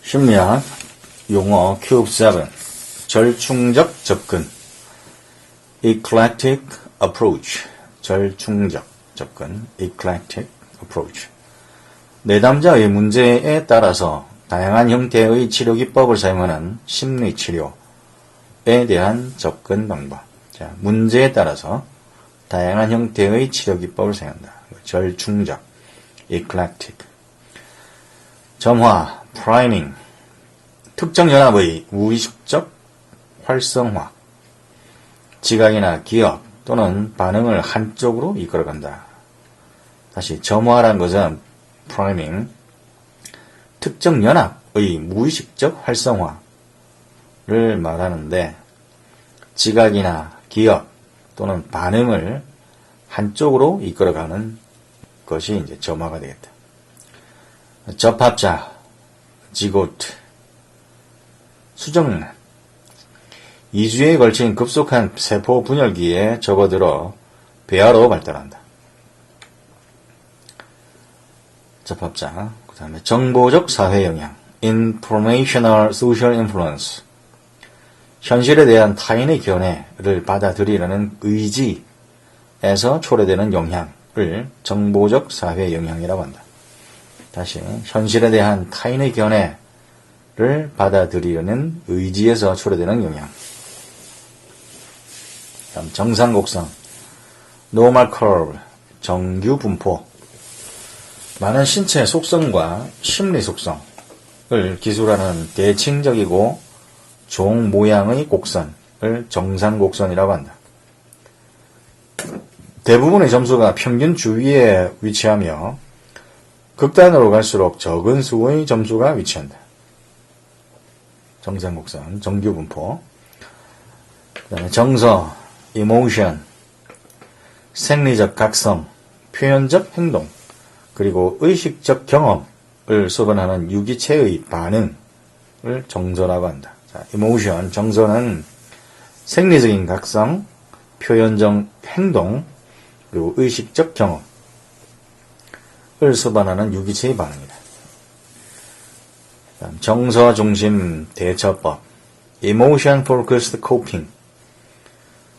심리학 용어 큐브 7 절충적 접근 eclectic approach 절충적 접근 eclectic approach 내담자의 문제에 따라서 다양한 형태의 치료 기법을 사용하는 심리치료에 대한 접근 방법. 자, 문제에 따라서 다양한 형태의 치료 기법을 사용한다. 절충적 eclectic 점화 priming 특정 연합의 무의식적 활성화 지각이나 기억 또는 반응을 한쪽으로 이끌어간다. 다시 점화라는 것은 priming 특정 연합의 무의식적 활성화를 말하는데 지각이나 기억 또는 반응을 한쪽으로 이끌어가는 것이 이제 점화가 되겠다. 접합자 지고트 수정란 2주에 걸친 급속한 세포 분열기에 접어들어 배아로 발달한다. 접합자 그 다음에 정보적 사회 영향 informational social influence 현실에 대한 타인의 견해를 받아들이려는 의지에서 초래되는 영향을 정보적 사회 영향이라고 한다. 다시 현실에 대한 타인의 견해를 받아들이려는 의지에서 초래되는 영향. 다음 정상곡선 normal curve 정규 분포 많은 신체 속성과 심리 속성을 기술하는 대칭적이고 종 모양의 곡선을 정상곡선이라고 한다. 대부분의 점수가 평균 주위에 위치하며 극단으로 갈수록 적은 수의 점수가 위치한다. 정상곡선, 정규분포. 그 다음에 정서, emotion, 생리적 각성, 표현적 행동, 그리고 의식적 경험을 수반하는 유기체의 반응을 정서라고 한다. 자, emotion, 정서는 생리적인 각성, 표현적 행동, 그리고 의식적 경험을 수반하는 유기체의 반응이다. 정서 중심 대처법 Emotion Focused Coping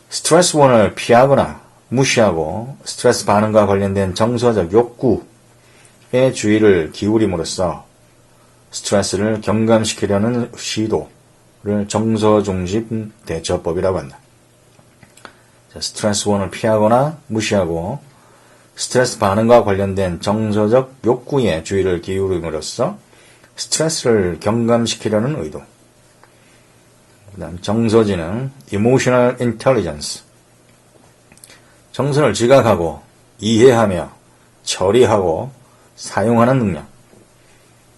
스트레스원을 피하거나 무시하고 스트레스 반응과 관련된 정서적 욕구에 주의를 기울임으로써 스트레스를 경감시키려는 시도를 정서 중심 대처법이라고 한다. 스트레스원을 피하거나 무시하고 스트레스 반응과 관련된 정서적 욕구에 주의를 기울임으로써 스트레스를 경감시키려는 의도. 그 다음 정서지능 Emotional Intelligence 정서를 지각하고 이해하며 처리하고 사용하는 능력.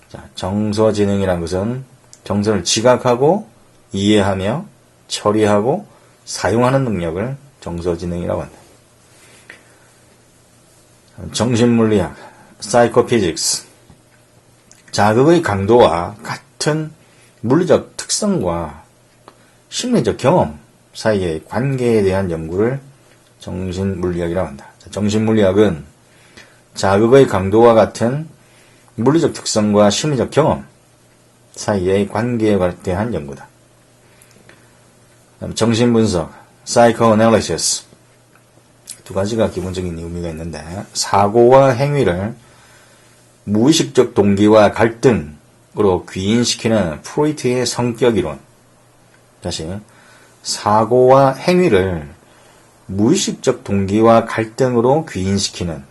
자, 정서지능이라는 것은 정서를 지각하고 이해하며 처리하고 사용하는 능력을 정서지능이라고 한다. 정신물리학 Psychophysics 자극의 강도와 같은 물리적 특성과 심리적 경험 사이의 관계에 대한 연구를 정신물리학이라고 한다. 정신물리학은 자극의 강도와 같은 물리적 특성과 심리적 경험 사이의 관계에 대한 연구다. 정신분석 Psychoanalysis 두 가지가 기본적인 의미가 있는데 사고와 행위를 무의식적 동기와 갈등으로 귀인시키는 프로이트의 성격이론. 다시 사고와 행위를 무의식적 동기와 갈등으로 귀인시키는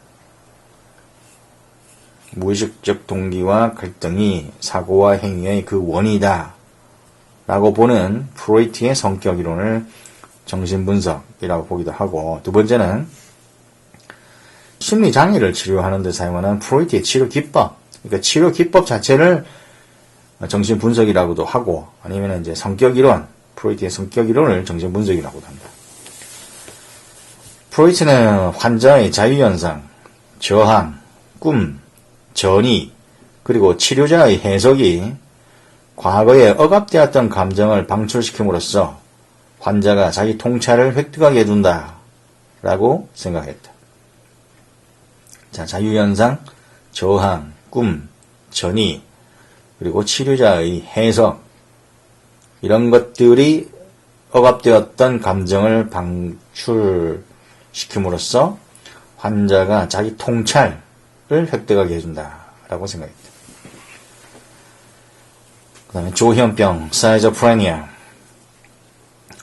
무의식적 동기와 갈등이 사고와 행위의 그 원인이다 라고 보는 프로이트의 성격이론을 정신분석이라고 보기도 하고 두 번째는 심리장애를 치료하는 데 사용하는 프로이트의 치료 기법, 그러니까 치료 기법 자체를 정신분석이라고도 하고 아니면 이제 성격이론, 프로이트의 성격이론을 정신분석이라고도 한다. 프로이트는 환자의 자유현상, 저항, 꿈, 전이, 그리고 치료자의 해석이 과거에 억압되었던 감정을 방출시킴으로써 환자가 자기 통찰을 획득하게 해준다 라고 생각했다. 자, 자유현상, 저항, 꿈, 전이, 그리고 치료자의 해석, 이런 것들이 억압되었던 감정을 방출시킴으로써 환자가 자기 통찰을 획득하게 해준다라고 생각했다. 그 다음에 조현병, 사이저프레니아,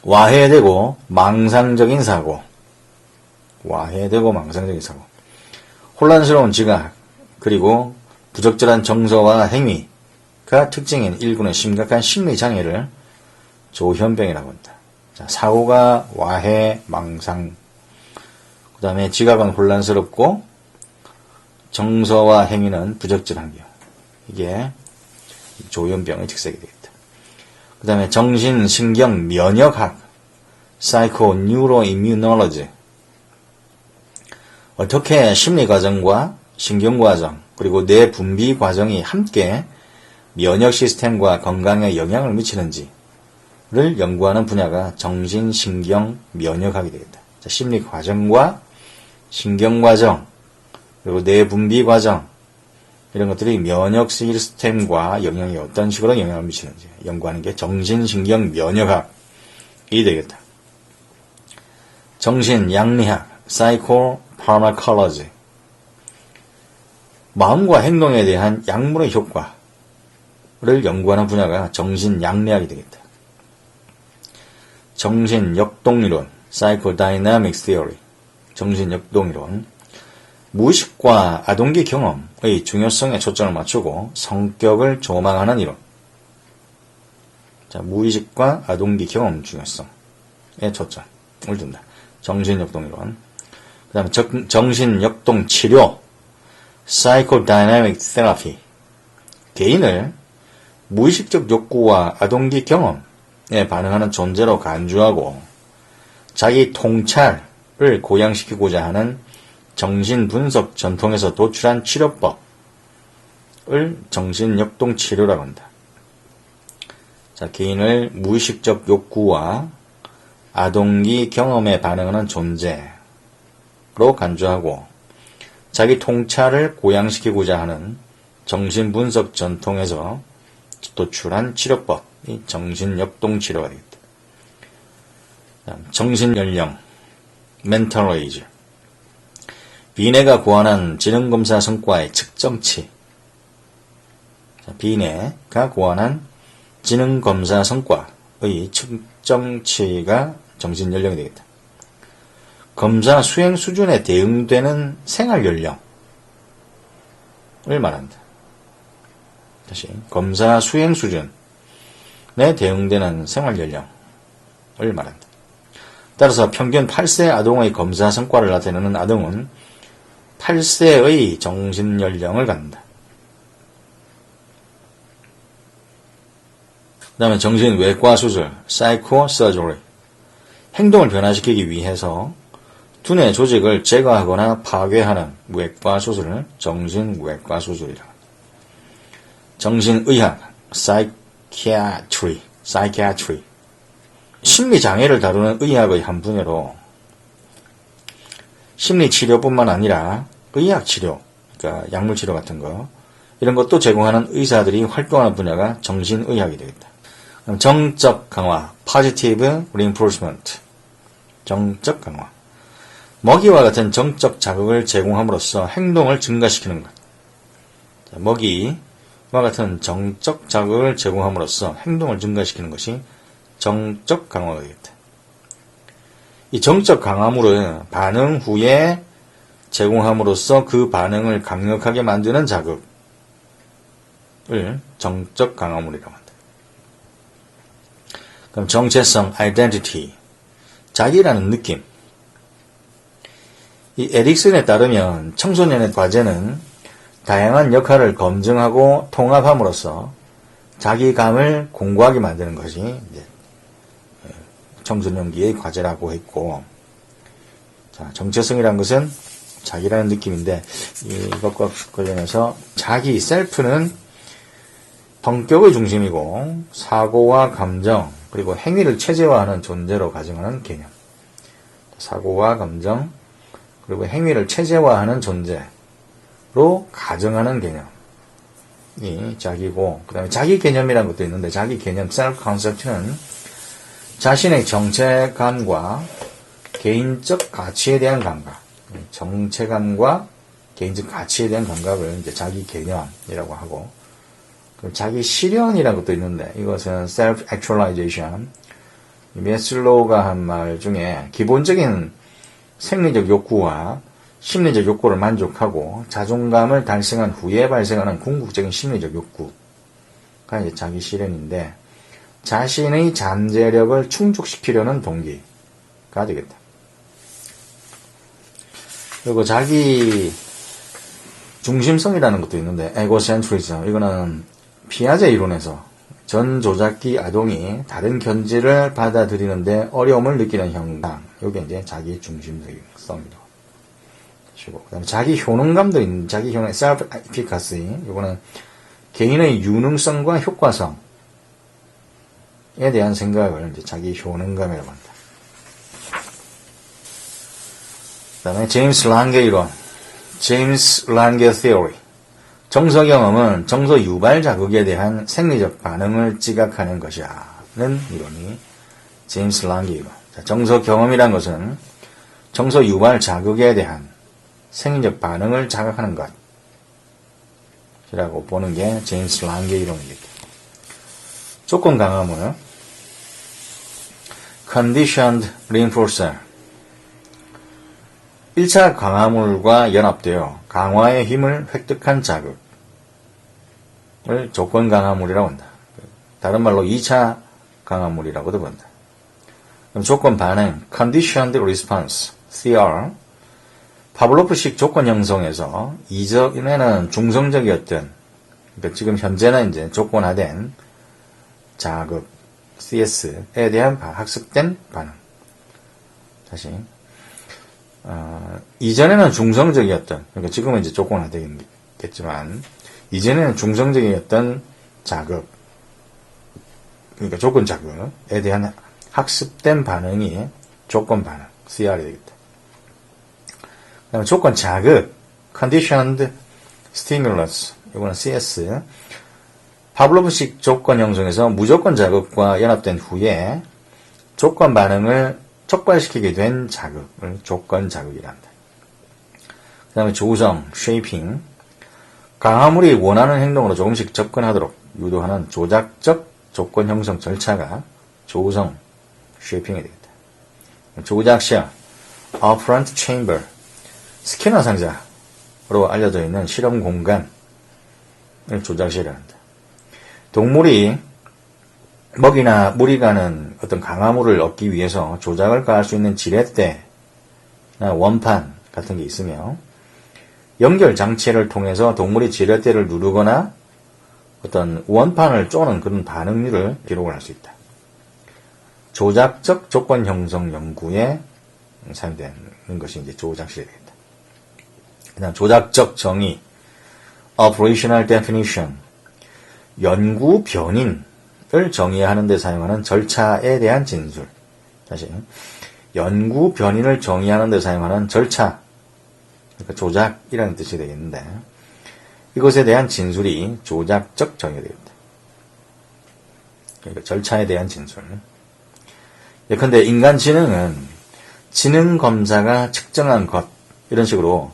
와해되고 망상적인 사고, 혼란스러운 지각, 그리고 부적절한 정서와 행위가 특징인 일군의 심각한 심리장애를 조현병이라고 한다. 자, 사고가 와해, 망상, 그 다음에 지각은 혼란스럽고 정서와 행위는 부적절한 경우, 이게 조현병의 특색이 되겠다. 그 다음에 정신신경면역학, Psychoneuroimmunology, 어떻게 심리과정과 신경과정 그리고 뇌분비 과정이 함께 면역 시스템과 건강에 영향을 미치는지를 연구하는 분야가 정신신경면역학이 되겠다. 자, 심리과정과 신경과정 그리고 뇌분비 과정, 이런 것들이 면역 시스템과 영향이 어떤 식으로 영향을 미치는지 연구하는 게 정신신경면역학이 되겠다. 정신양리학, Psychopharmacology, 마음과 행동에 대한 약물의 효과를 연구하는 분야가 정신양리학이 되겠다. 정신역동이론, Psychodynamics Theory, 정신역동이론, 무의식과 아동기 경험의 중요성에 초점을 맞추고 성격을 조망하는 이론. 자, 무의식과 아동기 경험 중요성에 초점을 둔다. 정신역동이론. 그 다음에 정신역동 치료, Psychodynamic Therapy. 개인을 무의식적 욕구와 아동기 경험에 반응하는 존재로 간주하고 자기 통찰을 고양시키고자 하는 정신분석 전통에서 도출한 치료법을 정신역동치료라고 한다. 자, 개인을 무의식적 욕구와 아동기 경험에 반응하는 존재로 간주하고 자기 통찰을 고양시키고자 하는 정신분석 전통에서 도출한 치료법이 정신역동치료가 되겠다. 정신연령, Mental Age, 비뇌가 고안한 지능검사 성과의 측정치. 비뇌가 고안한 지능검사 성과의 측정치가 정신연령이 되겠다. 검사 수행 수준에 대응되는 생활연령을 말한다. 다시, 검사 수행 수준에 대응되는 생활연령을 말한다. 따라서 평균 8세 아동의 검사 성과를 나타내는 아동은 8세의 정신연령을 갖는다. 그 다음에 정신외과 수술, Psychosurgery, 행동을 변화시키기 위해서 두뇌 조직을 제거하거나 파괴하는 외과 수술을 정신외과 수술이라고 합니다. 정신의학, Psychiatry, 심리장애를 다루는 의학의 한 분야로 심리치료뿐만 아니라 의학치료, 그러니까 약물치료 같은 거, 이런 것도 제공하는 의사들이 활동하는 분야가 정신의학이 되겠다. 그럼 정적 강화, Positive Reinforcement, 정적 강화, 먹이와 같은 정적 자극을 제공함으로써 행동을 증가시키는 것. 먹이와 같은 정적 자극을 제공함으로써 행동을 증가시키는 것이 정적 강화가 되겠다. 이 정적 강화물은 반응 후에 제공함으로써 그 반응을 강력하게 만드는 자극을 정적 강화물이라고 한다. 그럼 정체성, identity, 자기라는 느낌. 이 에릭슨에 따르면 청소년의 과제는 다양한 역할을 검증하고 통합함으로써 자기감을 공고하게 만드는 것이 이제 청소년기의 과제라고 했고, 자, 정체성이란 것은 자기라는 느낌인데, 이것과 관련해서 자기, 셀프는 성격의 중심이고 사고와 감정 그리고 행위를 체제화하는 존재로 가정하는 개념. 사고와 감정 그리고 행위를 체제화하는 존재로 가정하는 개념이 자기고, 그 다음에 자기 개념이라는 것도 있는데, 자기 개념, self concept는 자신의 정체감과 개인적 가치에 대한 감각, 정체감과 개인적 가치에 대한 감각을 이제 자기 개념이라고 하고, 자기 실현이라는 것도 있는데, 이것은 self actualization. 메슬로우가 한 말 중에 기본적인 생리적 욕구와 심리적 욕구를 만족하고 자존감을 달성한 후에 발생하는 궁극적인 심리적 욕구가 이제 자기 실현인데, 자신의 잠재력을 충족시키려는 동기가 되겠다. 그리고 자기 중심성이라는 것도 있는데, 에고센트리즘. 이거는 피아제 이론에서 전 조작기 아동이 다른 견지를 받아들이는데 어려움을 느끼는 현상. 이게 이제 자기 중심성입니다. 그다음에 자기 효능감도 있는, 자기 효능, self efficacy. 이거는 개인의 유능성과 효과성에 대한 생각을 이제 자기 효능감이라고 합니다. 그다음에 제임스 랑게 이론, 제임스 랑게 theory. 정서 경험은 정서 유발 자극에 대한 생리적 반응을 지각하는 것이라는 이론이 제임스 랑게 이론. 정서 경험이란 것은 정서 유발 자극에 대한 생리적 반응을 자각하는 것이라고 보는 게 제임스 랑게 이론이겠다. 조건 강화물, conditioned reinforcer. 1차 강화물과 연합되어 강화의 힘을 획득한 자극을 조건 강화물이라고 한다. 다른 말로 2차 강화물이라고도 본다. 그럼 조건 반응, conditioned response, CR. 파블로프식 조건 형성에서 이전에는 중성적이었던, 그러니까 지금 현재는 이제 조건화된 자극, CS에 대한 학습된 반응. 다시. 이전에는 중성적이었던, 그러니까 지금은 이제 조건화되겠지만, 이전에는 중성적이었던 자극, 그러니까 조건 자극에 대한 학습된 반응이 조건 반응, CR이 되겠다. 그 다음에 조건 자극, conditioned stimulus, 이거는 CS. 파블로프식 조건 형성에서 무조건 자극과 연합된 후에 조건 반응을 촉발시키게 된 자극을 조건 자극이란다. 그 다음에 조성, shaping. 강화물이 원하는 행동으로 조금씩 접근하도록 유도하는 조작적 조건 형성 절차가 조성, shaping이 되겠다. 조작실, operant chamber. 스캐너 상자로 알려져 있는 실험 공간을 조작실이라 한다. 동물이 먹이나 물이 가는 어떤 강화물을 얻기 위해서 조작을 가할 수 있는 지렛대나 원판 같은 게 있으며, 연결 장치를 통해서 동물이 지렛대를 누르거나 어떤 원판을 쪼는 그런 반응률을 기록을 할 수 있다. 조작적 조건 형성 연구에 사용되는 것이 이제 조작실이 되겠다. 그다음 조작적 정의, operational definition. 연구 변인을 정의하는 데 사용하는 절차에 대한 진술. 다시, 연구 변인을 정의하는 데 사용하는 절차, 그러니까 조작이라는 뜻이 되겠는데, 이것에 대한 진술이 조작적 정의가 되겠다. 그러니까 절차에 대한 진술. 예컨대 인간 지능은 지능 검사가 측정한 것, 이런 식으로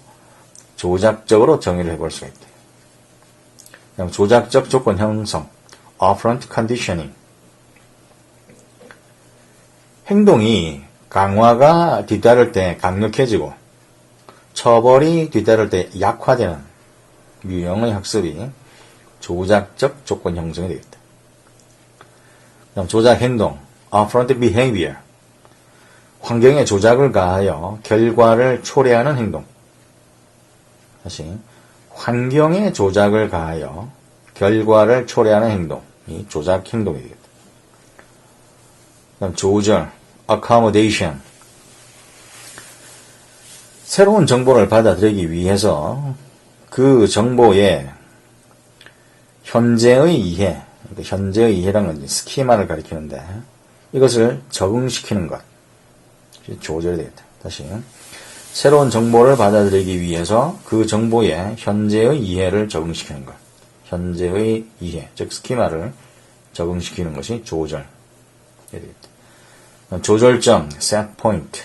조작적으로 정의를 해볼 수가 있다. 조작적 조건 형성, operant conditioning. 행동이 강화가 뒤따를 때 강력해지고 처벌이 뒤따를 때 약화되는 유형의 학습이 조작적 조건 형성이 되겠다. 그다음 조작 행동, operant behavior. 환경에 조작을 가하여 결과를 초래하는 행동. 다시, 환경에 조작을 가하여 결과를 초래하는 행동이 조작 행동이 되겠다. 그다음 조절, accommodation. 새로운 정보를 받아들이기 위해서 그 정보의 현재의 이해, 그러니까 현재의 이해라는 건 스키마를 가리키는데, 이것을 적응시키는 것, 조절이 되겠다. 다시, 새로운 정보를 받아들이기 위해서 그 정보의 현재의 이해를 적응시키는 것, 현재의 이해, 즉 스키마를 적응시키는 것이 조절. 조절점, set point.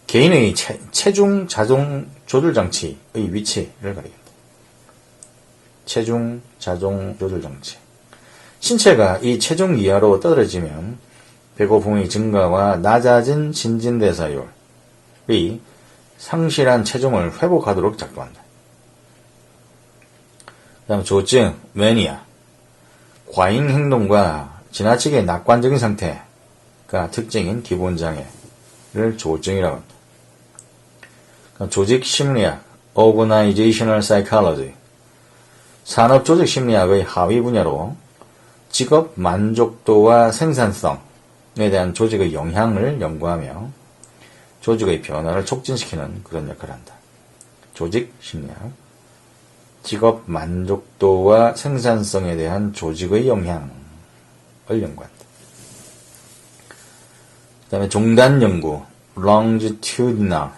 개인의 체중 자동 조절 장치의 위치를 가리킵니다. 체중 자동 조절 장치. 신체가 이 체중 이하로 떨어지면 배고픔의 증가와 낮아진 신진대사율이 상실한 체중을 회복하도록 작동한다. 그 다음 조증, 매니아. 과잉 행동과 지나치게 낙관적인 상태가 특징인 기본장애를 조증이라고 합니다. 조직 심리학, Organizational Psychology. 산업 조직 심리학의 하위 분야로 직업 만족도와 생산성에 대한 조직의 영향을 연구하며 조직의 변화를 촉진시키는 그런 역할을 한다. 조직 심리학. 직업 만족도와 생산성에 대한 조직의 영향을 연구한다. 그 다음에 종단 연구, longitudinal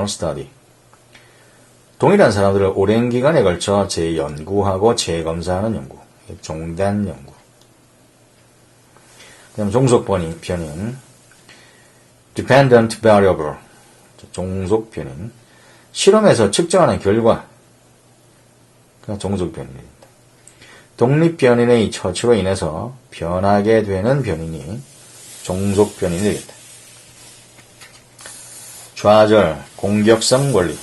study. 동일한 사람들을 오랜 기간에 걸쳐 재연구하고 재검사하는 연구, 종단 연구. 그 다음에 종속 변인, dependent variable, 종속 변인. 실험에서 측정하는 결과가 종속 변인이 된다. 독립 변인의 처치로 인해서 변하게 되는 변인이 종속 변인이 되겠다. 좌절, 공격성 원리.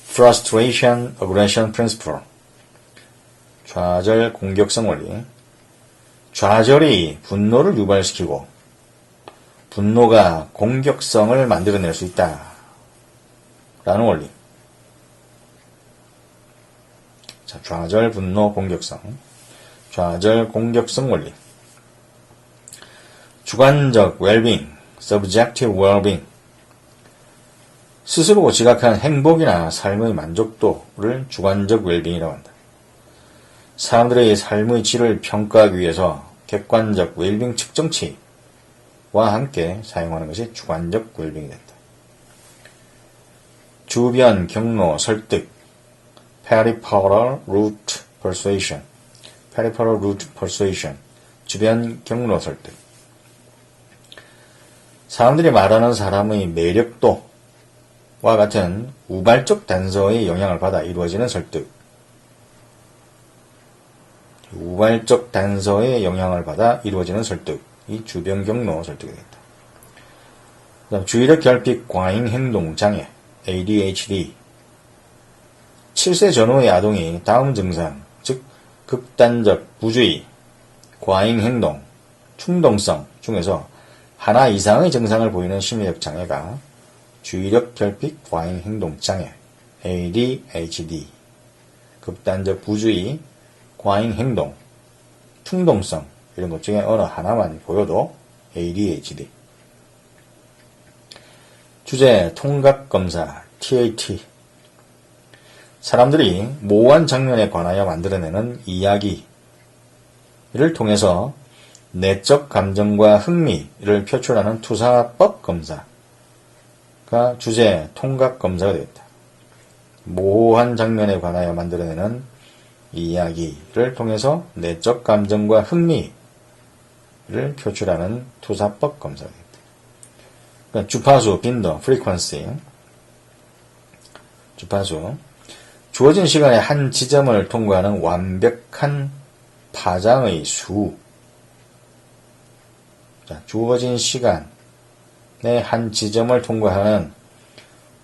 Frustration, Aggression Principle. 좌절, 공격성 원리. 좌절이 분노를 유발시키고 분노가 공격성을 만들어낼 수 있다. 라는 원리. 자, 좌절, 분노, 공격성. 좌절, 공격성 원리. 주관적 well-being, subjective well-being. 스스로 지각한 행복이나 삶의 만족도를 주관적 웰빙이라고 한다. 사람들의 삶의 질을 평가하기 위해서 객관적 웰빙 측정치와 함께 사용하는 것이 주관적 웰빙이 된다. 주변 경로 설득, peripheral route persuasion, 주변 경로 설득. 사람들이 말하는 사람의 매력도와 같은 우발적 단서의 영향을 받아 이루어지는 설득. 우발적 단서의 영향을 받아 이루어지는 설득이 주변 경로 설득이 되겠다. 그다음 주의력 결핍 과잉 행동 장애 ADHD. 7세 전후의 아동이 다음 증상, 즉 극단적 부주의, 과잉 행동, 충동성 중에서 하나 이상의 증상을 보이는 심리적 장애가 주의력 결핍 과잉 행동 장애 ADHD. 극단적 부주의, 과잉 행동, 충동성 이런 것 중에 어느 하나만 보여도 ADHD. 주제 통각검사 TAT. 사람들이 모호한 장면에 관하여 만들어내는 이야기를 통해서 내적 감정과 흥미를 표출하는 투사법 검사가 주제 통각검사가 되겠다. 모호한 장면에 관하여 만들어내는 이야기를 통해서 내적 감정과 흥미를 표출하는 투사법 검사가 되겠다. 그러니까 주파수, 빈도, frequency. 주파수. 주어진 시간에 한 지점을 통과하는 완벽한 파장의 수. 자, 주어진 시간에 한 지점을 통과하는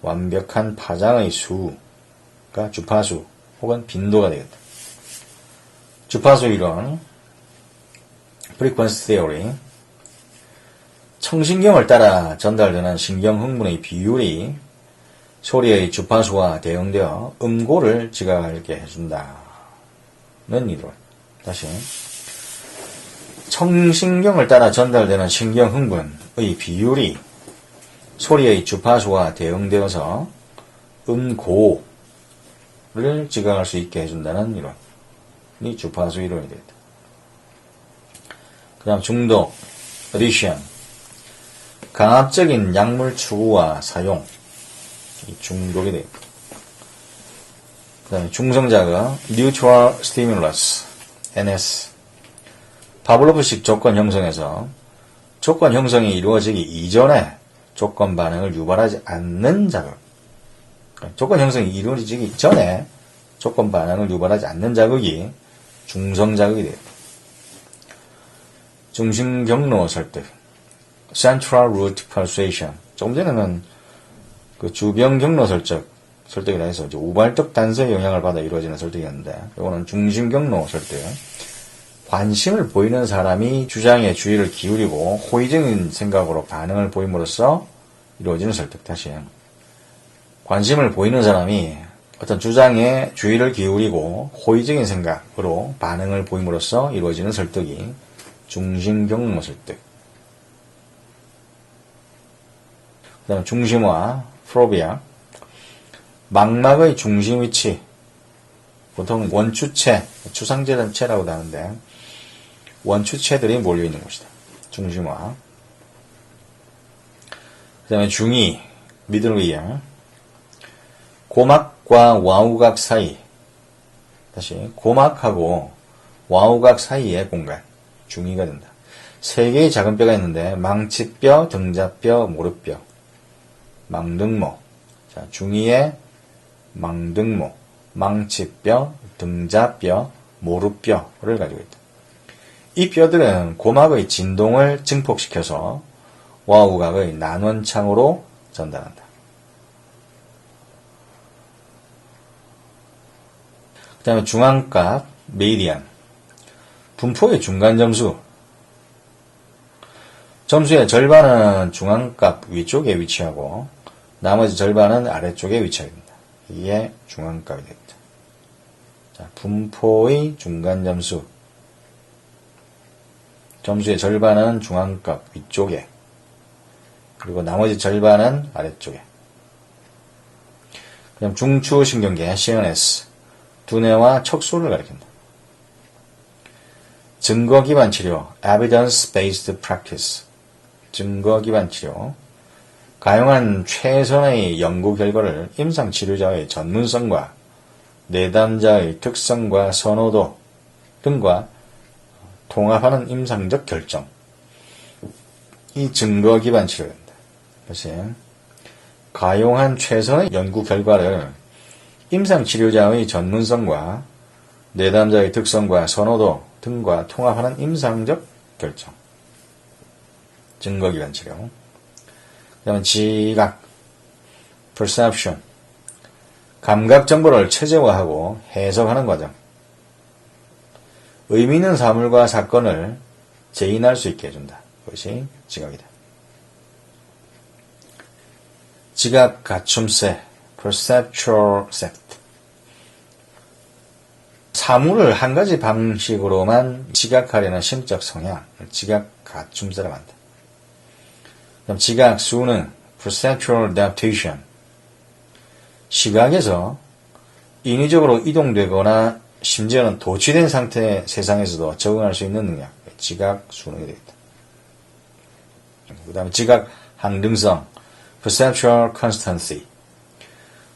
완벽한 파장의 수가 주파수 혹은 빈도가 되겠다. 주파수 이론, frequency theory. 청신경을 따라 전달되는 신경 흥분의 비율이 소리의 주파수와 대응되어 음고를 지각하게 해준다는 이론. 다시. 청신경을 따라 전달되는 신경 흥분의 비율이 소리의 주파수와 대응되어서 음고를 지각할 수 있게 해준다는 이론이 주파수 이론이 되겠다. 그 다음 중독, addiction. 강압적인 약물 추구와 사용, 이 중독이 되겠다. 그 다음에 중성자극, Neutral Stimulus, NS. 파블로프식 조건 형성에서 조건 형성이 이루어지기 이전에 조건 반응을 유발하지 않는 자극. 조건 형성이 이루어지기 전에 조건 반응을 유발하지 않는 자극이 중성자극이 되겠다. 중심 경로 설득, Central Route Persuasion. 조금 전에는 그 주변 경로 설득이라 해서 우발적 단서의 영향을 받아 이루어지는 설득이었는데, 이거는 중심 경로 설득. 관심을 보이는 사람이 주장에 주의를 기울이고 호의적인 생각으로 반응을 보임으로써 이루어지는 설득. 다시 관심을 보이는 사람이 어떤 주장에 주의를 기울이고 호의적인 생각으로 반응을 보임으로써 이루어지는 설득이 중심 경로 설득. 그 다음에 중심화, 프로비아. 망막의 중심 위치. 보통 원추체, 추상재단체라고도 하는데, 원추체들이 몰려있는 곳이다. 중심화. 그 다음에 중이, 미들 이어. 고막과 와우각 사이. 다시, 고막하고 와우각 사이의 공간. 중이가 된다. 세 개의 작은 뼈가 있는데, 망치뼈, 등자뼈, 무릎뼈. 망등모. 자, 중이의 망등모, 망치뼈, 등자뼈, 무릎뼈를 가지고 있다. 이 뼈들은 고막의 진동을 증폭시켜서 와우각의 난원창으로 전달한다. 그 다음에 중앙각, 메디안. 분포의 중간 점수. 점수의 절반은 중앙각 위쪽에 위치하고 나머지 절반은 아래쪽에 위치하게 된다. 이게 중앙각이 되겠다. 자, 분포의 중간 점수. 점수의 절반은 중앙각 위쪽에, 그리고 나머지 절반은 아래쪽에. 그다음 중추신경계, CNS. 두뇌와 척수를 가리킨다. 증거 기반 치료, Evidence-Based Practice. 증거 기반 치료. 가용한 최선의 연구 결과를 임상 치료자의 전문성과 내담자의 특성과 선호도 등과 통합하는 임상적 결정. 이 증거 기반 치료입니다. 다시 가용한 최선의 연구 결과를 임상 치료자의 전문성과 내담자의 특성과 선호도 등과 통합하는 임상적 결정. 증거 기반 치료. 그 다음에 지각, perception. 감각 정보를 체제화하고 해석하는 과정. 의미 있는 사물과 사건을 재인할 수 있게 해준다. 그것이 지각이다. 지각 갖춤새, perceptual set. 사물을 한 가지 방식으로만 지각하려는 심적 성향, 지각 갖춤새라고 한다. 그럼 지각 수는 perceptual adaptation. 시각에서 인위적으로 이동되거나 심지어는 도취된 상태의 세상에서도 적응할 수 있는 능력, 지각 수능이 되겠다. 그 다음에 지각 항등성, perceptual constancy.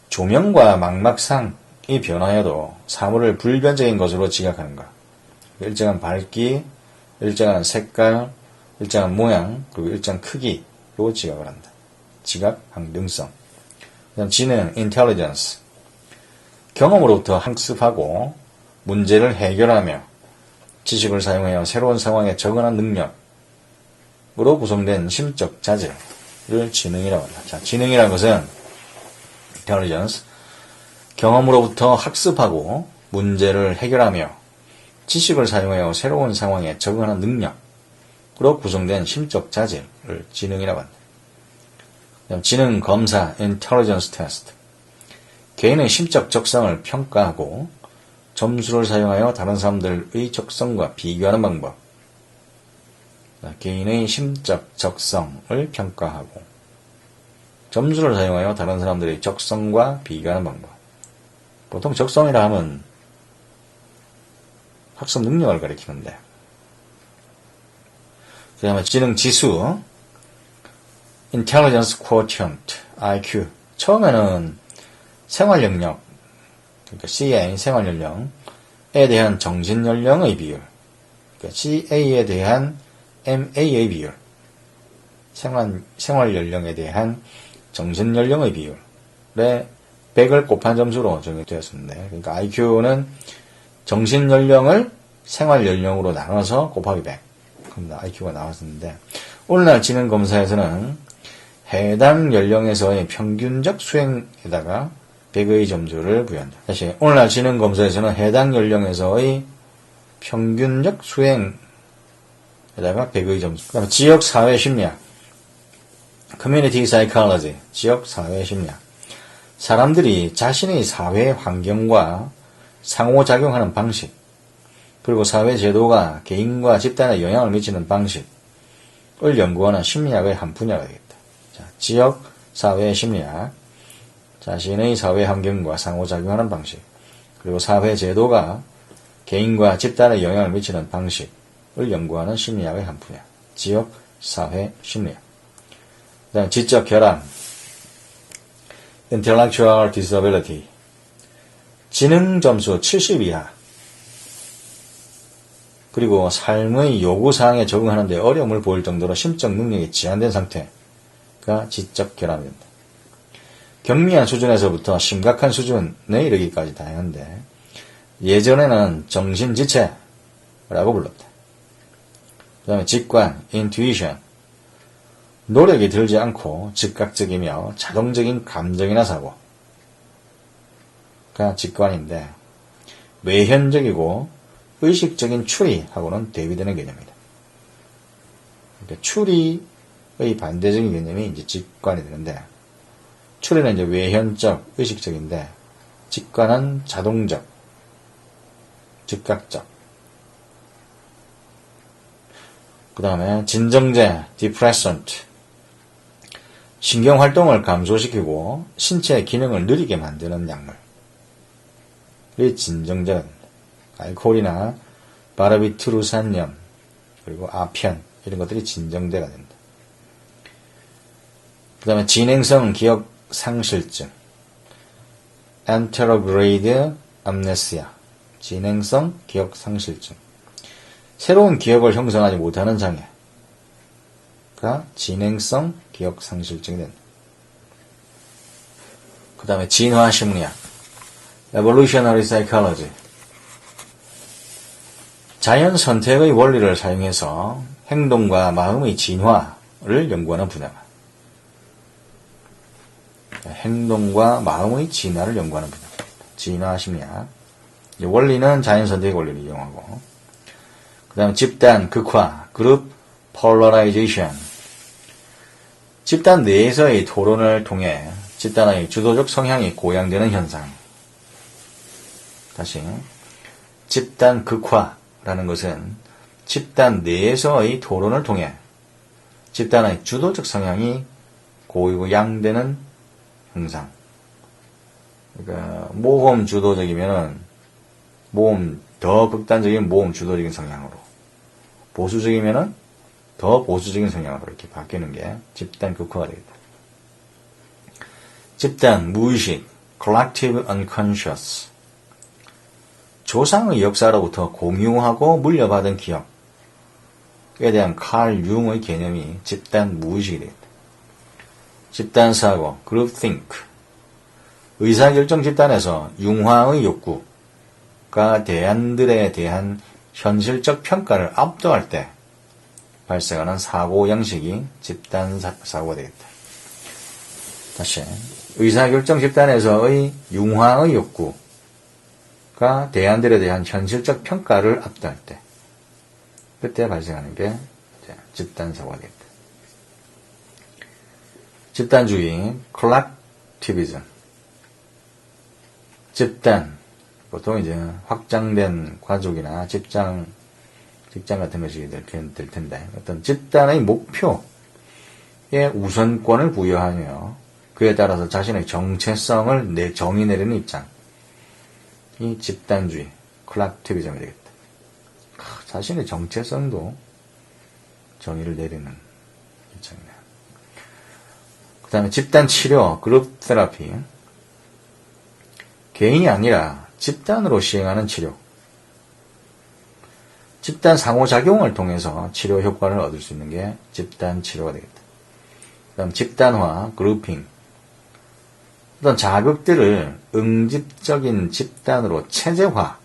조명과 망막상이 변화해도 사물을 불변적인 것으로 지각하는 것. 일정한 밝기, 일정한 색깔, 일정한 모양, 그리고 일정한 크기로 지각을 한다. 지각 항등성. 그다음 지능, intelligence. 경험으로부터 학습하고 문제를 해결하며 지식을 사용하여 새로운 상황에 적응하는 능력으로 구성된 심적 자질을 지능이라고 한다. 자, 지능이라는 것은 intelligence, 경험으로부터 학습하고 문제를 해결하며 지식을 사용하여 새로운 상황에 적응하는 능력으로 구성된 심적 자질을 지능이라고 한다. 지능 검사, intelligence test. 개인의 심적 적성을 평가하고 점수를 사용하여 다른 사람들의 적성과 비교하는 방법. 개인의 심적 적성을 평가하고 점수를 사용하여 다른 사람들의 적성과 비교하는 방법. 보통 적성이라 하면 학습 능력을 가리키는데, 그 다음에 지능 지수, intelligence quotient, IQ. 처음에는 생활 영역, 그러니까 CA 생활연령에 대한 정신연령의 비율, 그러니까 CA에 대한 MA의 비율, 생활연령에 대한 정신연령의 비율에 100을 곱한 점수로 정해되었습니다. 그러니까 IQ는 정신연령을 생활연령으로 나눠서 곱하기 100. 그럼 IQ가 나왔었는데, 오늘날 지능검사에서는 해당 연령에서의 평균적 수행에다가 100의 점수를 부여한다. 다시, 오늘날 지능검사에서는 해당 연령에서의 평균적 수행에다가 100의 점수. 그다음에 지역사회심리학, Community Psychology, 지역사회심리학. 사람들이 자신의 사회 환경과 상호작용하는 방식, 그리고 사회제도가 개인과 집단에 영향을 미치는 방식을 연구하는 심리학의 한 분야가 되겠다. 자, 지역사회심리학, 자신의 사회 환경과 상호작용하는 방식, 그리고 사회제도가 개인과 집단에 영향을 미치는 방식을 연구하는 심리학의 한 분야. 지역사회심리학. 그 다음 지적 결함, Intellectual Disability, 지능 점수 70 이하, 그리고 삶의 요구사항에 적응하는 데 어려움을 보일 정도로 심적 능력이 제한된 상태가 지적 결함이 된다. 경미한 수준에서부터 심각한 수준에 이르기까지 다양한데, 예전에는 정신지체라고 불렀다. 그 다음에 직관, Intuition, 노력이 들지 않고 즉각적이며 자동적인 감정이나 사고가 직관인데, 외현적이고 의식적인 추리하고는 대비되는 개념이다. 그러니까 추리의 반대적인 개념이 이제 직관이 되는데, 추리는 이제 외현적, 의식적인데, 직관은 자동적, 즉각적. 그 다음에 진정제, Depressant, 신경활동을 감소시키고 신체의 기능을 느리게 만드는 약물. 이 진정제가 됩니다. 알코올이나 바르비투르산염, 그리고 아편, 이런 것들이 진정제가 됩니다. 그 다음에 진행성 기억상실증, Anterograde Amnesia, 진행성 기억상실증, 새로운 기억을 형성하지 못하는 장애가 진행성 기억상실증이 된다. 그 다음에 진화심리학, Evolutionary Psychology, 자연 선택의 원리를 사용해서 행동과 마음의 진화를 연구하는 분야다. 행동과 마음의 진화를 연구하는 분야. 진화심리학. 원리는 자연 선택의 원리를 이용하고, 그 다음에 집단 극화, Group Polarization, 집단 내에서의 토론을 통해 집단의 주도적 성향이 고양되는 현상. 다시, 집단 극화라는 것은 집단 내에서의 토론을 통해 집단의 주도적 성향이 고양되는 현상. 그러니까 모험 주도적이면은 더 극단적인 모험 주도적인 성향으로, 보수적이면은 더 보수적인 성향으로 이렇게 바뀌는 게 집단 극화가 되겠다. 집단 무의식, Collective Unconscious, 조상의 역사로부터 공유하고 물려받은 기억에 대한 칼 융의 개념이 집단 무의식이 되겠다. 집단 사고, Group Think, 의사결정 집단에서 융화의 욕구가 대안들에 대한 현실적 평가를 압도할 때 발생하는 사고 양식이 집단 사고가 되겠다. 다시, 의사결정 집단에서의 융화의 욕구가 대안들에 대한 현실적 평가를 압도할 때, 그때 발생하는 게 집단 사고가 되겠다. 집단주의, Collectivism, 집단, 보통 이제 확장된 가족이나 직장 같은 것이 될 텐데, 어떤 집단의 목표에 우선권을 부여하며 그에 따라서 자신의 정체성을 정의 내리는 입장, 이 집단주의, 콜렉티비즘이 되겠다. 자신의 정체성도 정의를 내리는 입장이네요. 그 다음에 집단 치료, 그룹 테라피, 개인이 아니라 집단으로 시행하는 치료. 집단 상호작용을 통해서 치료 효과를 얻을 수 있는 게 집단 치료가 되겠다. 그 다음 집단화, 그루핑. 어떤 자극들을 응집적인 집단으로 체제화하는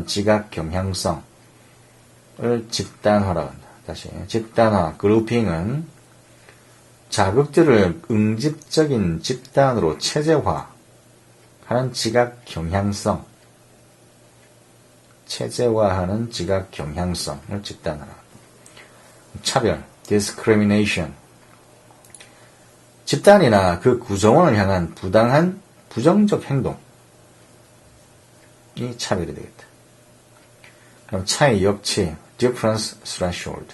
지각 경향성을 집단화라고 한다. 다시 집단화, 그루핑은 자극들을 응집적인 집단으로 체제화하는 지각 경향성, 체제화하는 지각 경향성을 집단화라. 차별, discrimination. 집단이나 그 구성원을 향한 부당한 부정적 행동이 차별이 되겠다. 그럼 차이, 역치, difference threshold.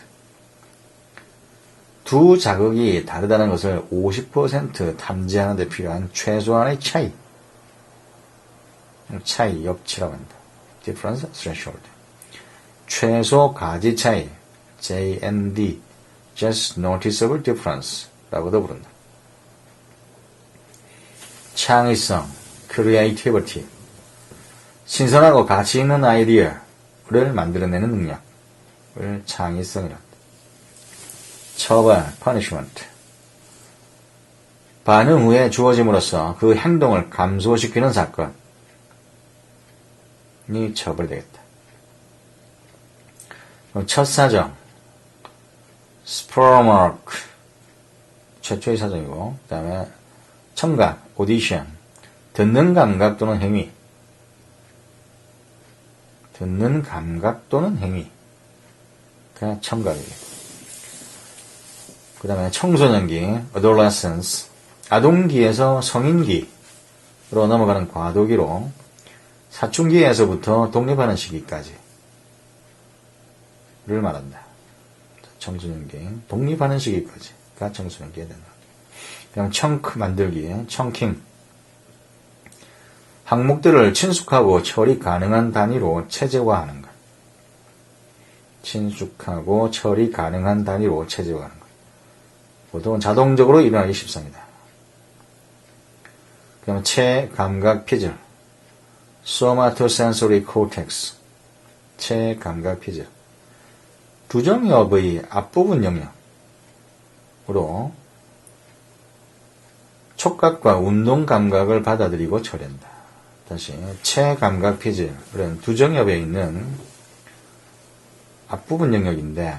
두 자극이 다르다는 것을 50% 탐지하는 데 필요한 최소한의 차이. 차이, 역치라고 한다. difference threshold. 최소 가지 차이, JND, just noticeable difference 라고도 부른다. 창의성, creativity. 신선하고 가치 있는 아이디어를 만들어내는 능력을 창의성이란다. 처벌, punishment. 반응 후에 주어짐으로써 그 행동을 감소시키는 사건이 처벌되겠다. 첫 사정, spur mark. 최초의 사정이고, 그 다음에 청각, audition. 듣는 감각 또는 행위. 듣는 감각 또는 행위가 청각이겠다. 그 다음에 청소년기, adolescence, 아동기에서 성인기로 넘어가는 과도기로 사춘기에서부터 독립하는 시기까지를 말한다. 청소년기, 독립하는 시기까지가 청소년기에 된다. 그다음 청크 만들기, 청킹. 항목들을 친숙하고 처리 가능한 단위로 체제화하는 것. 친숙하고 처리 가능한 단위로 체제화하는 것. 보통은 자동적으로 일어나기 쉽습니다. 그다음 체감각 피질, somatosensory cortex, 체감각 피질. 두정엽의 앞부분 영역으로 촉각과 운동 감각을 받아들이고 처리한다. 다시 체감각 피질은 두정엽에 있는 앞부분 영역인데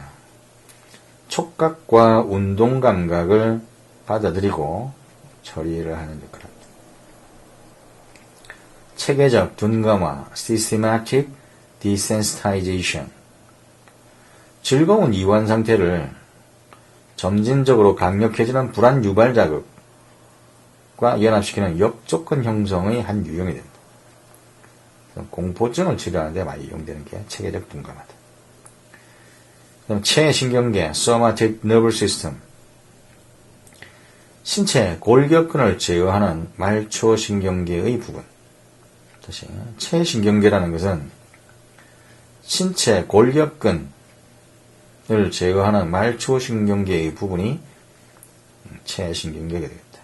촉각과 운동 감각을 받아들이고 처리를 하는 역할을 합니다. 체계적 둔감화, systematic desensitization. 즐거운 이완 상태를 점진적으로 강력해지는 불안 유발 자극과 연합시키는 역조건 형성의 한 유형이 된다. 공포증을 치료하는 데 많이 이용되는 게 체계적 둔감하다. 그다음 체신경계, somatic nervous system. 신체 골격근을 제어하는 말초신경계의 부분. 다시 체신경계라는 것은 신체 골격근을 제어하는 말초신경계의 부분이 체신경계가 되겠다.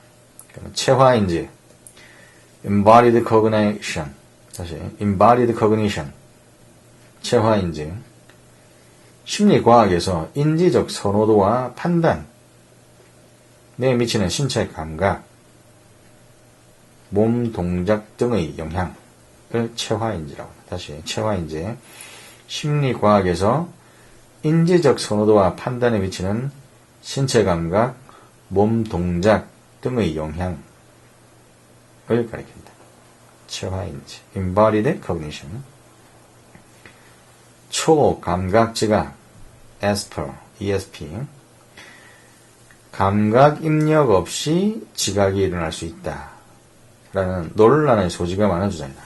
체화인지, embodied cognition. 다시 embodied cognition. 체화인지. 심리과학에서 인지적 선호도와 판단에 미치는 신체 감각, 몸 동작 등의 영향을 체화인지라고 합니다. 다시 체화인지. 심리과학에서 인지적 선호도와 판단에 미치는 신체 감각, 몸 동작 등의 영향을 가리킨다. 체화인지. embodied cognition. 초감각지각, ESP. 감각 입력 없이 지각이 일어날 수 있다. 라는 논란의 소지가 많은 주장이다.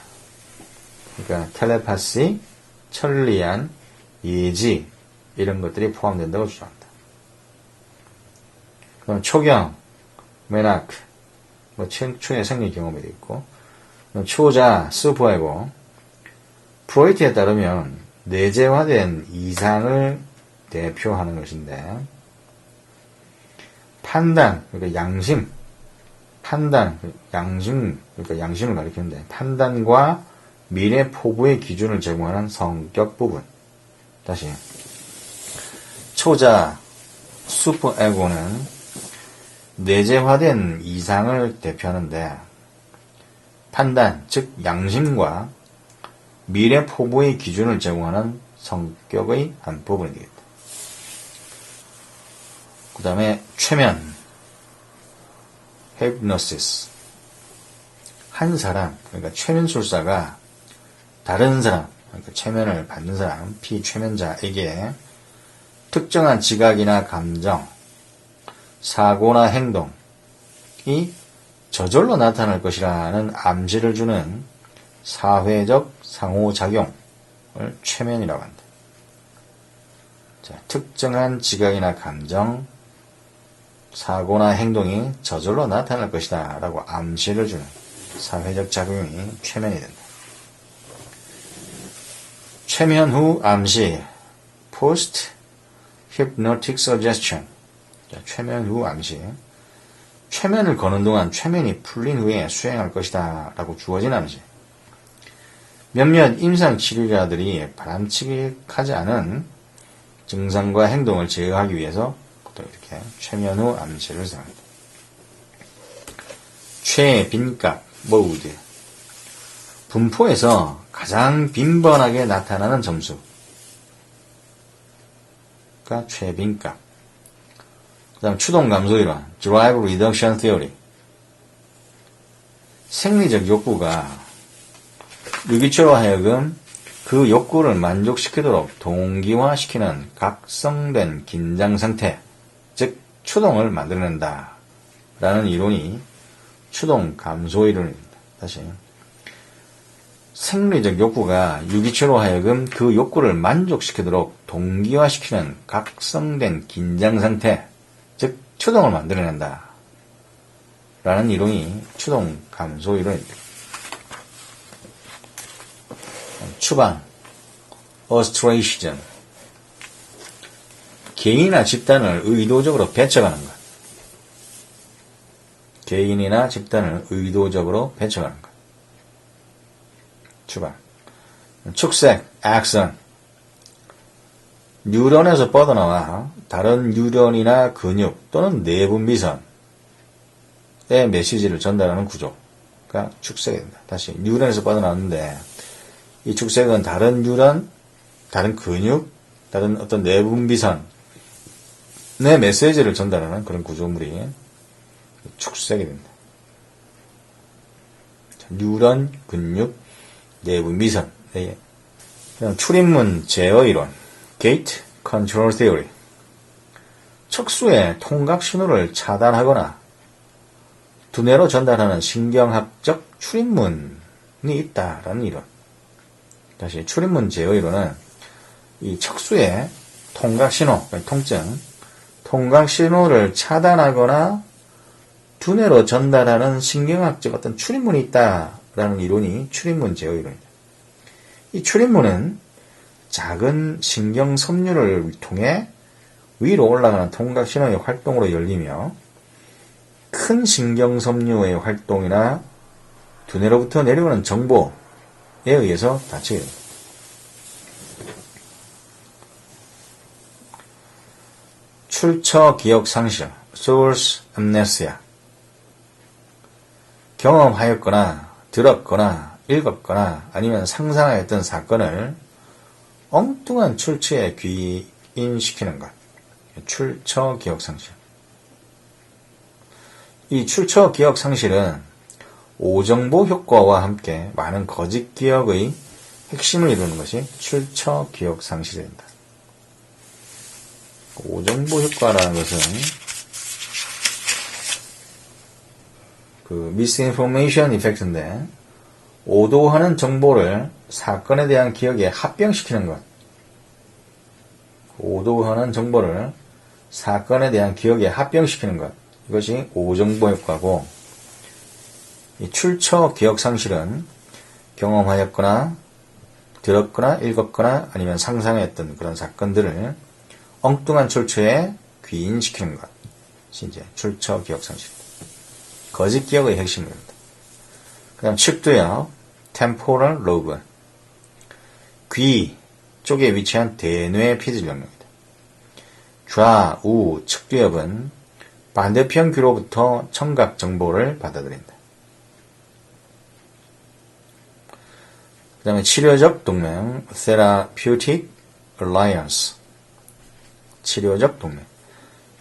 그러니까 텔레파시, 천리안, 예지 이런 것들이 포함된다고 주장한다. 그럼 초경, 메나크, 최초의 생리 경험이 되어 있고, 초자, 슈퍼에고. 프로이트에 따르면 내재화된 이상을 대표하는 것인데 판단, 그러니까 양심, 판단, 양심, 그러니까 양심을 가리키는데 판단과 미래 포부의 기준을 제공하는 성격 부분. 다시 초자 슈퍼에고는 내재화된 이상을 대표하는데 판단, 즉 양심과 미래 포부의 기준을 제공하는 성격의 한 부분이 되겠다. 그 다음에 최면, hypnosis. 한 사람, 그러니까 최면술사가 다른 사람, 그러니까 최면을 받는 사람, 피최면자에게 특정한 지각이나 감정, 사고나 행동이 저절로 나타날 것이라는 암시를 주는 사회적 상호작용을 최면이라고 한다. 자, 특정한 지각이나 감정, 사고나 행동이 저절로 나타날 것이다 라고 암시를 주는 사회적 작용이 최면이 된다. 최면 후 암시, post hypnotic suggestion. 자, 최면 후 암시. 최면을 거는 동안 최면이 풀린 후에 수행할 것이다 라고 주어진 암시. 몇몇 임상치료자들이 바람직하지 않은 증상과 행동을 제어하기 위해서 또 이렇게 최면 후 암시를 사용합니다. 최빈값, 모드. 분포에서 가장 빈번하게 나타나는 점수가 최빈값. 그 다음 추동감소이론, Drive Reduction Theory. 생리적 욕구가 유기체로 하여금 그 욕구를 만족시키도록 동기화시키는 각성된 긴장상태, 즉 추동을 만들어낸다 라는 이론이 추동감소이론입니다. 다시 생리적 욕구가 유기체로 하여금 그 욕구를 만족시키도록 동기화시키는 각성된 긴장상태, 즉 추동을 만들어낸다 라는 이론이 추동감소이론입니다. 추방, ostracism. 개인이나 집단을 의도적으로 배척하는 것. 개인이나 집단을 의도적으로 배척하는 것. 추방. 축색, axon. 뉴런에서 뻗어나와 다른 뉴런이나 근육 또는 내분비선의 메시지를 전달하는 구조가 축색이 된다. 다시 뉴런에서 뻗어나왔는데 이 축색은 다른 뉴런, 다른 근육, 다른 어떤 내분비선의 메시지를 전달하는 그런 구조물이 축색이 된다. 뉴런, 근육, 내분비선. 출입문 제어 이론, Gate Control Theory. 척수의 통각 신호를 차단하거나 두뇌로 전달하는 신경학적 출입문이 있다라는 이론. 다시 출입문 제어 이론은 이 척수의 통각 신호, 통증, 통각 신호를 차단하거나 두뇌로 전달하는 신경학적 어떤 출입문이 있다라는 이론이 출입문 제어 이론입니다. 이 출입문은 작은 신경 섬유를 통해 위로 올라가는 통각 신호의 활동으로 열리며 큰 신경 섬유의 활동이나 두뇌로부터 내려오는 정보에 의해서 닫히게 됩니다. 출처 기억 상실, source amnesia. 경험하였거나 들었거나 읽었거나 아니면 상상하였던 사건을 엉뚱한 출처에 귀인시키는 것. 출처 기억 상실. 이 출처 기억 상실은 오정보 효과와 함께 많은 거짓 기억의 핵심을 이루는 것이 출처 기억 상실입니다. 오정보 효과라는 것은 그 misinformation effect인데 오도하는 정보를 사건에 대한 기억에 합병시키는 것. 오도하는 정보를 사건에 대한 기억에 합병시키는 것. 이것이 오정보 효과고, 이 출처 기억 상실은 경험하였거나 들었거나 읽었거나 아니면 상상했던 그런 사건들을 엉뚱한 출처에 귀인시키는 것이 이제 출처 기억 상실입니다. 거짓 기억의 핵심입니다. 그 다음 측두엽, temporal lobe. 귀 쪽에 위치한 대뇌 피질경입니다. 좌우 측두엽은 반대편 귀로부터 청각 정보를 받아들인다. 그 다음에 치료적 동맹, therapeutic alliance. 치료적 동맹.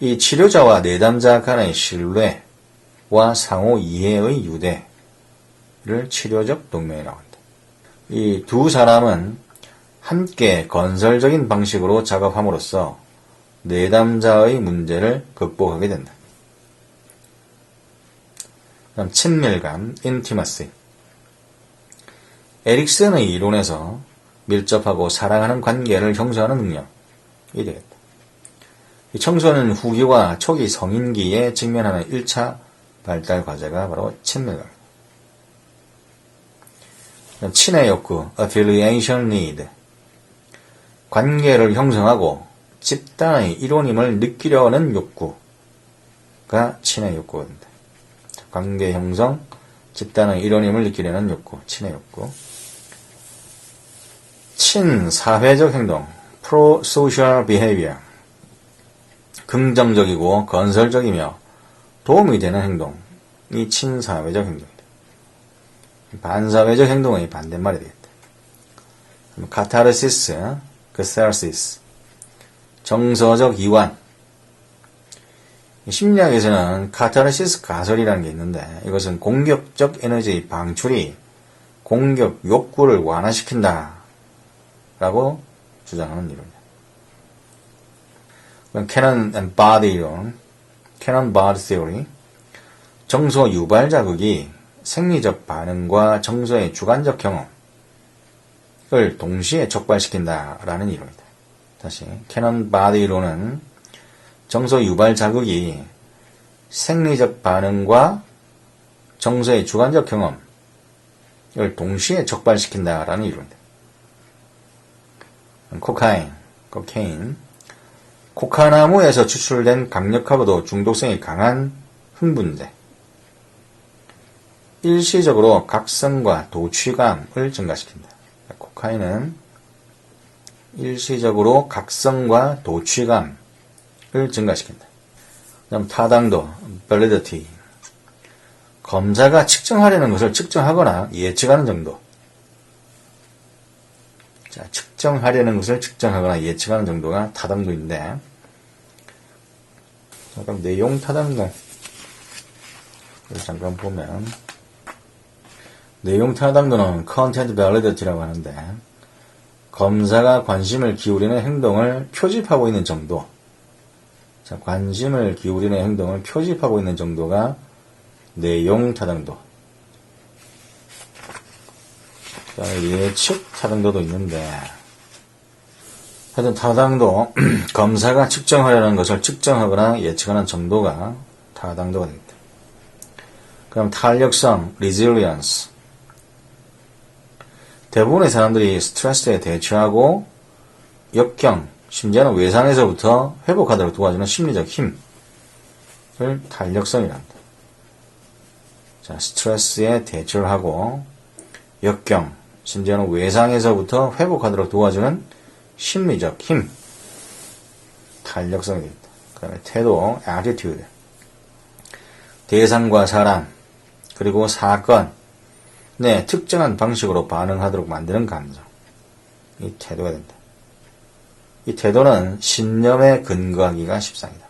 이 치료자와 내담자 간의 신뢰와 상호 이해의 유대를 치료적 동맹이라고 한다. 이 두 사람은 함께 건설적인 방식으로 작업함으로써 내담자의 문제를 극복하게 된다. 그다음 친밀감, intimacy. 에릭슨의 이론에서 밀접하고 사랑하는 관계를 형성하는 능력이 되겠다. 이 청소년 후기와 초기 성인기에 직면하는 1차 발달 과제가 바로 친밀감입니다. 친해 욕구, affiliation need. 관계를 형성하고 집단의 일원임을 느끼려는 욕구가 친해 욕구가 된다. 관계 형성, 집단의 일원임을 느끼려는 욕구, 친해 욕구. 친사회적 행동, pro-social behavior. 긍정적이고 건설적이며 도움이 되는 행동이 친사회적 행동이다. 반사회적 행동의 반대말이 되겠다. 카타르시스, catharsis. 정서적 이완. 심리학에서는 카타르시스 가설이라는 게 있는데 이것은 공격적 에너지의 방출이 공격 욕구를 완화시킨다 라고 주장하는 이론이다. 캐넌 and 바드 이론, 캐넌 바드 theory. 정서 유발 자극이 생리적 반응과 정서의 주관적 경험을 동시에 촉발시킨다라는 이론이다. 다시 캐넌 바드 이론은 정서 유발 자극이 생리적 반응과 정서의 주관적 경험을 동시에 촉발시킨다라는 이론이다. 코카인. 코카나무에서 추출된 강력하고도 중독성이 강한 흥분제. 일시적으로 각성과 도취감을 증가시킨다. 코카인은 일시적으로 각성과 도취감을 증가시킨다. 그다음 타당도, validity. 검사가 측정하려는 것을 측정하거나 예측하는 정도. 자, 측정하려는 것을 측정하거나 예측하는 정도가 타당도인데, 잠깐 내용 타당도를 잠깐 보면, 내용 타당도는 content validity라고 하는데, 검사가 관심을 기울이는 행동을 표집하고 있는 정도. 자, 관심을 기울이는 행동을 표집하고 있는 정도가 내용 타당도. 예측 타당도도 있는데, 하여튼 타당도, 검사가 측정하려는 것을 측정하거나 예측하는 정도가 타당도가 되겠다. 그럼 탄력성, resilience. 대부분의 사람들이 스트레스에 대처하고 역경, 심지어는 외상에서부터 회복하도록 도와주는 심리적 힘을 탄력성이란다. 자, 스트레스에 대처를 하고 역경, 심지어는 외상에서부터 회복하도록 도와주는 심리적 힘, 탄력성이 되겠다. 그 다음에 태도, attitude. 대상과 사람, 그리고 사건에 특정한 방식으로 반응하도록 만드는 감정. 이 태도가 된다. 이 태도는 신념에 근거하기가 십상이다.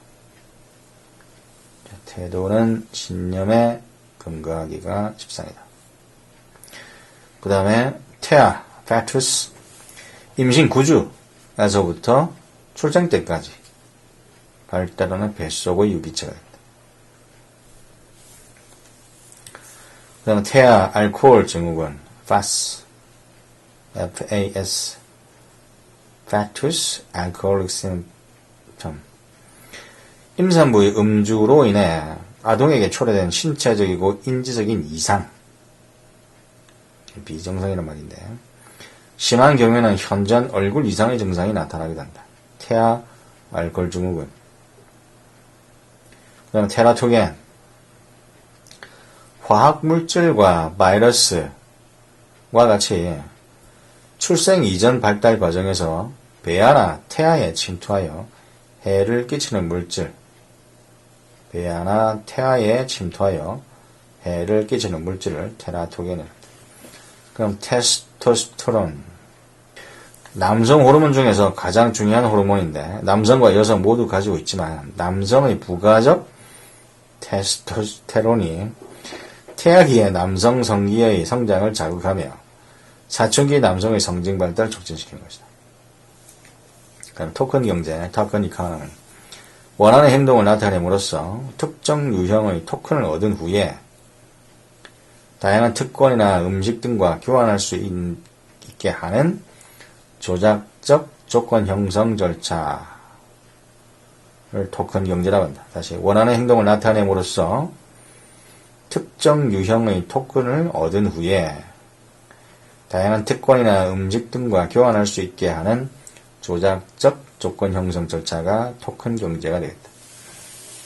태도는 신념에 근거하기가 십상이다. 그 다음에 태아, fetus. 임신 9주에서부터 출생 때까지 발달하는 뱃속의 유기체가 된다. 그 다음에 태아 알코올 증후군, FAS, FAS, fetus alcoholic symptom. 임산부의 음주로 인해 아동에게 초래된 신체적이고 인지적인 이상, 비정상이란 말인데, 심한 경우에는 현저한 얼굴 이상의 증상이 나타나기도 한다. 태아 알코올 증후군. 그 다음에 테라토겐. 화학물질과 바이러스와 같이 출생 이전 발달 과정에서 배아나 태아에 침투하여 해를 끼치는 물질, 배아나 태아에 침투하여 해를 끼치는 물질을 테라토겐이랍니다. 그럼 테스토스테론, 남성 호르몬 중에서 가장 중요한 호르몬인데 남성과 여성 모두 가지고 있지만 남성의 부가적 테스토스테론이 태아기의 남성 성기의 성장을 자극하며 사춘기 남성의 성징 발달을 촉진시키는 것이다. 그럼 토큰 경제, 토큰 이코노미. 원하는 행동을 나타냄으로써 특정 유형의 토큰을 얻은 후에 다양한 특권이나 음식 등과 교환할 수 있게 하는 조작적 조건 형성 절차를 토큰 경제라고 한다. 다시 원하는 행동을 나타냄으로써 특정 유형의 토큰을 얻은 후에 다양한 특권이나 음식 등과 교환할 수 있게 하는 조작적 조건 형성 절차가 토큰 경제가 되겠다.